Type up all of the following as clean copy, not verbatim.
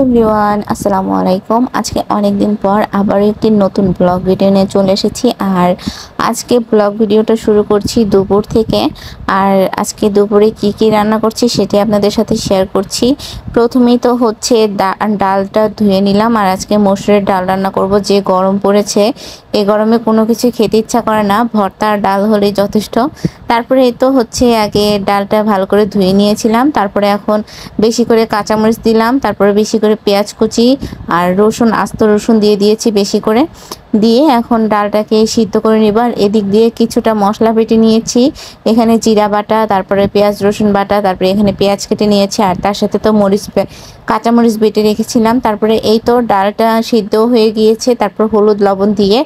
Everyone, আসসালামু আলাইকুম। আজকে অনেক দিন পর আবার একটি নতুন ব্লগ ভিডিও নিয়ে চলে এসেছি। আর আজকে ব্লগ ভিডিওটা শুরু করছি দুপুর থেকে। আর আজকে দুপুরে কি কি রান্না করছি সেটি আপনাদের সাথে শেয়ার করছি। প্রথমেই তো হচ্ছে ডালটা ধুয়ে নিলাম। আর আজকে মসুরের ডাল রান্না করব। যে গরম পড়েছে, এই গরমে কোনো কিছু খেতে ইচ্ছা করে না, ভর্তা আর ডাল হলেই যথেষ্ট। তারপরে এই তো হচ্ছে আগে ডালটা ভালো করে ধুয়ে নিয়েছিলাম। তারপরে এখন বেশি করে কাঁচামরিচ দিলাম, তারপরে বেশি করে পেঁয়াজ কুচি আর রসুন, আস্ত রসুন দিয়ে দিয়েছি বেশি করে। দিয়ে এখন ডালটাকে সিদ্ধ করে নিব। আর এদিক দিয়ে কিছুটা মশলা বেটে নিয়েছি। এখানে জিরা বাটা, তারপরে পেঁয়াজ রসুন বাটা, তারপরে এখানে পেঁয়াজ কেটে নিয়েছি। আর তার সাথে তো কাঁচামরিচ বেটে রেখেছিলাম। তারপরে এই তো ডালটা সিদ্ধ হয়ে গিয়েছে। তারপর হলুদ লবণ দিয়ে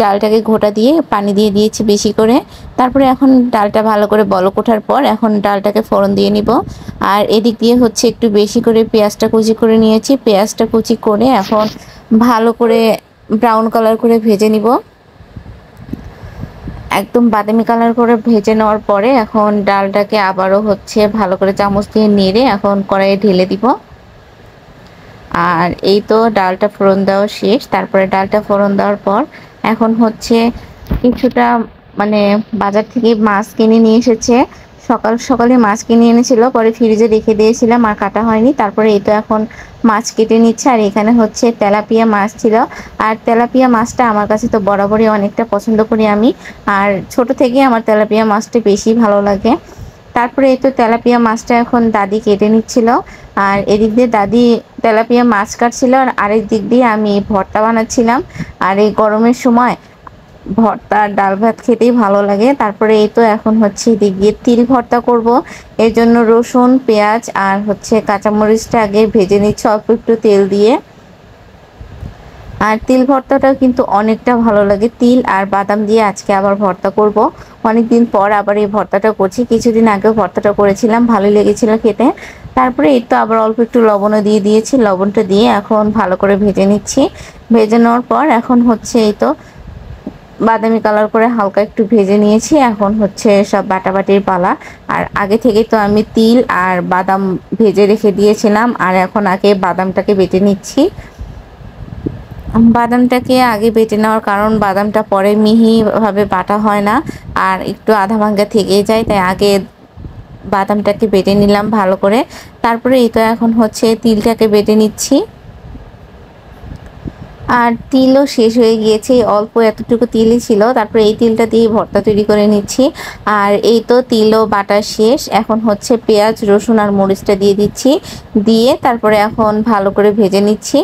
ডালটাকে ঘোটা দিয়ে পানি দিয়ে দিয়েছি বেশি করে। তারপরে এখন ডালটা ভালো করে বলক ওঠার পর এখন ডালটাকে ফোড়ন দিয়ে নিব। আর এদিক দিয়ে হচ্ছে একটু বেশি করে পেঁয়াজটা কুচি করে নিয়েছি। পেঁয়াজটা কুচি করে এখন ভালো করে ব্রাউন কালার করে ভেজে নিব। একদম বাদামি কালার করে ভেজে নেওয়ার পরে এখন ডালটাকে আবারও হচ্ছে ভালো করে চামচ দিয়ে নেড়ে এখন কড়াইয়ে ঢেলে দিব। আর এই তো ডালটা ফোড়ন দেওয়া শেষ। তারপরে ডালটা ফোড়ন দেওয়ার পর এখন হচ্ছে কিছুটা বাজার থেকে মাছ কিনে নিয়ে এসেছে। সকাল সকালে মাছ কিনে এনেছিল, পরে ফ্রিজে রেখে দিয়েছিলাম আর কাটা হয়নি। তারপরে এই তো এখন মাছ কেটে নিচ্ছে। আর এখানে হচ্ছে তেলাপিয়া মাছ ছিল। আর তেলাপিয়া মাছটা আমার কাছে তো বরাবরই অনেকটা পছন্দ করি আমি। আর ছোট থেকে আমার তেলাপিয়া মাছটা বেশি ভালো লাগে। তারপরে এই তো তেলাপিয়া মাছটা এখন দাদি কেটে নিচ্ছিল। আর এদিক দিয়ে দাদি তেলাপিয়া মাছ কাটছিল, আর আরেক দিক দিয়ে আমি ভর্তা বানাচ্ছিলাম। আর এই গরমের সময় ভর্তা ডাল ভাত খেতেই ভালো লাগে। তারপরে এই তো এখন হচ্ছে এদিক দিয়ে তিল ভর্তা করব। এর জন্য রসুন, পেঁয়াজ আর হচ্ছে কাঁচামরিচটা আগে ভেজে নিচ্ছি অল্প একটু তেল দিয়ে। আর তিল ভর্তাটাও কিন্তু অনেকটা ভালো লাগে। তিল আর বাদাম দিয়ে আজকে আবার ভর্তা করব। অনেকদিন পর আবার এই ভর্তাটা করছি। কিছুদিন আগেও ভর্তাটা করেছিলাম, ভালোই লেগেছিল খেতে। তারপরে এই তো আবার অল্প একটু লবণও দিয়ে দিয়েছি। লবণটা দিয়ে এখন ভালো করে ভেজে নিচ্ছি। ভেজে নেওয়ার পর এখন হচ্ছে এই তো বাদামি কালার করে হালকা একটু ভেজে নিয়েছি। এখন হচ্ছে সব বাটাবাটির পালা। আর আগে থেকে তো আমি তিল আর বাদাম ভেজে রেখে দিয়েছিলাম। আর এখন আগে বাদামটাকে বেটে নিচ্ছি। বাদামটাকে আগে বেটে নেওয়ার কারণ বাদামটা পরে মিহিভাবে বাটা হয় না, আর একটু আধা ভাঙ্গা থেকেই যায়, তাই আগে বাদামটাকে বেটে নিলাম ভালো করে। তারপরে এই তো এখন হচ্ছে তিলটাকে বেটে নিচ্ছি। আর তিলও শেষ হয়ে গিয়েছে, অল্প এতটুকু তিলই ছিল। তারপরে এই তিলটা দিয়ে ভর্তা তৈরি করে নিচ্ছি। আর এই তো তিলও বাটা শেষ। এখন হচ্ছে পেঁয়াজ, রসুন আর মরিচটা দিয়ে দিচ্ছি। দিয়ে তারপরে এখন ভালো করে ভেজে নিচ্ছি।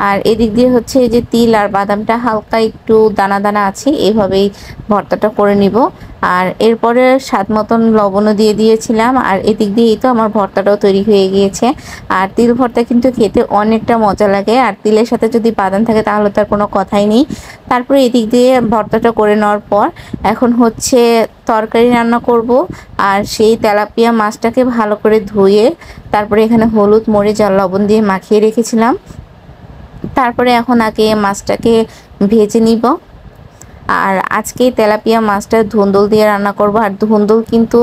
আর এদিক দিয়ে হচ্ছে এই যে তিল আর বাদামটা হালকা একটু দানা দানা আছে, এভাবেই ভর্তাটা করে নিব। আর এরপরে স্বাদ মতন লবণও দিয়ে দিয়েছিলাম। আর এদিক দিয়েই তো আমার ভর্তাটাও তৈরি হয়ে গিয়েছে। আর তিল ভর্তা কিন্তু খেতে অনেকটা মজা লাগে, আর তিলের সাথে যদি বাদাম থাকে তাহলে তার কোনো কথাই নেই। তারপরে এদিক দিয়ে ভর্তাটা করে নেওয়ার পর এখন হচ্ছে তরকারি রান্না করব। আর সেই তেলাপিয়া মাছটাকে ভালো করে ধুয়ে তারপরে এখানে হলুদ, মরিচ আর লবণ দিয়ে মাখিয়ে রেখেছিলাম। তারপরে এখন আগে মাছটাকে ভেজে নিব। আর আজকে তেলাপিয়া মাছটা ধুন্দুল দিয়ে রান্না করব। আর ধুন্দুল কিন্তু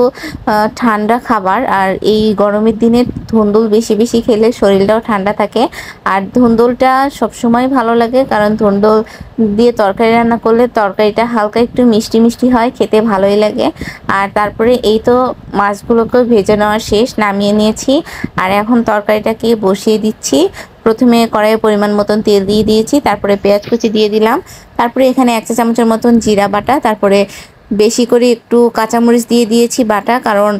ঠান্ডা খাবার, আর এই গরমের দিনে ধুন্দুল বেশি বেশি খেলে শরীরটাও ঠান্ডা থাকে। আর ধুন্দুলটা সবসময় ভালো লাগে, কারণ ধুন্দুল দিয়ে তরকারি রান্না করলে তরকারিটা হালকা একটু মিষ্টি মিষ্টি হয়, খেতে ভালোই লাগে। আর তারপরে এই তো মাছগুলোকে ভেজে নেওয়া শেষ, নামিয়ে নিয়েছি। আর এখন তরকারিটাকে বসিয়ে দিচ্ছি। প্রথমে কড়াইয়ে পরিমাণ মতন তেল দিয়ে দিয়েছি, তারপরে পেঁয়াজ কুচি দিয়ে দিলাম। তারপরে এখানে 1 চা চামচের মতন জিরা বাটা, তারপরে বেশি করে একটু কাঁচামরিচ দিয়ে দিয়েছি বাটা, কারণ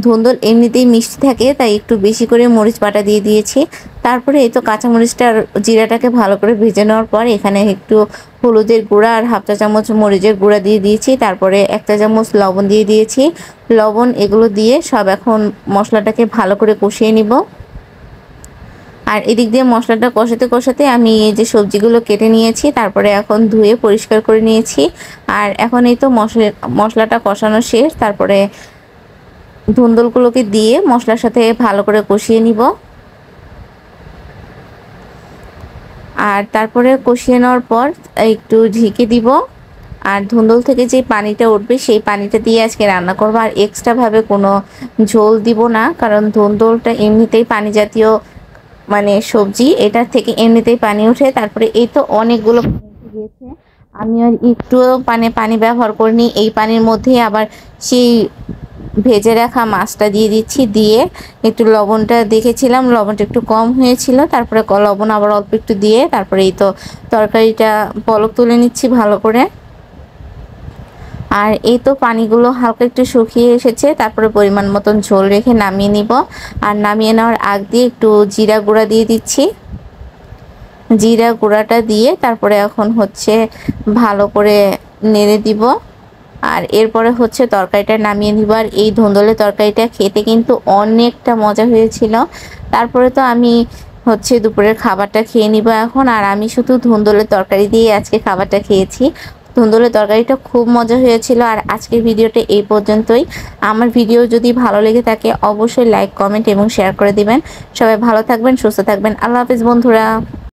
ধুন্দুল এমনিতেই মিষ্টি থাকে, তাই একটু বেশি করে মরিচ বাটা দিয়ে দিয়েছি। তারপরে এই তো কাঁচামরিচটা আর জিরাটাকে ভালো করে ভেজে নেওয়ার পর এখানে একটু হলুদের গুঁড়া আর 1/2 চা চামচ মরিচের গুঁড়া দিয়ে দিয়েছি। তারপরে 1 চা চামচ লবণ দিয়ে দিয়েছি। লবণ এগুলো দিয়ে সব এখন মশলাটাকে ভালো করে কষিয়ে নিব। আর এদিক দিয়ে মশলাটা কষাতে কষাতে আমি এই যে সবজিগুলো কেটে নিয়েছি, তারপরে এখন ধুয়ে পরিষ্কার করে নিয়েছি। আর এখন এই তো মশলাটা কষানো শেষ। তারপরে ধুন্দুলগুলোকে দিয়ে মশলার সাথে ভালো করে কষিয়ে নিব। আর তারপরে কষিয়ে নেওয়ার পর একটু ঢেকে দিব। আর ধুন্দুল থেকে যে পানিটা উঠবে সেই পানিটা দিয়ে আজকে রান্না করব। আর এক্সট্রা ভাবে কোনো ঝোল দিব না, কারণ ধুন্দুলটা এমনিতেই পানি জাতীয় মানে সবজি, এটার থেকে এমনিতেই পানি ওঠে। তারপরে এই তো অনেকগুলো পানি উঠে গিয়েছে, আমি আর একটুও পানি ব্যবহার করিনি। এই পানির মধ্যেই আবার সেই ভেজে রাখা মাছটা দিয়ে দিচ্ছি, দিয়ে একটু লবণটা দেখেছিলাম, লবণটা একটু কম হয়েছিল, তারপরে লবণ আবার অল্প একটু দিয়ে তারপরে এই তো তরকারিটা পলক তুলে নিচ্ছি ভালো করে। আর এই তো পানিগুলো হালকা একটু শুকিয়ে এসেছে, তারপরে পরিমাণ মতন ঝোল রেখে নামিয়ে নিব। আর নামিয়ে নেওয়ার আগ দিয়ে একটু জিরা গুঁড়া দিয়ে দিচ্ছি, জিরা গুঁড়াটা দিয়ে তারপরে এখন হচ্ছে ভালো করে নেড়ে দিব। আর এরপরে হচ্ছে তরকারিটা নামিয়ে নিব। আর এই ধুন্দুলের তরকারিটা খেতে কিন্তু অনেকটা মজা হয়েছিল। তারপরে তো আমি হচ্ছে দুপুরের খাবারটা খেয়ে নিব এখন। আর আমি শুধু ধুন্দুলের তরকারি দিয়ে আজকে খাবারটা খেয়েছি। ধুন্দুলের তরকারিটা খুব মজা হয়েছিল। আর আজকের ভিডিওটা এই পর্যন্তই। আমার ভিডিও যদি ভালো লেগে থাকে অবশ্যই লাইক, কমেন্ট এবং শেয়ার করে দিবেন। সবাই ভালো থাকবেন, সুস্থ থাকবেন। আল্লাহ হাফেজ বন্ধুরা।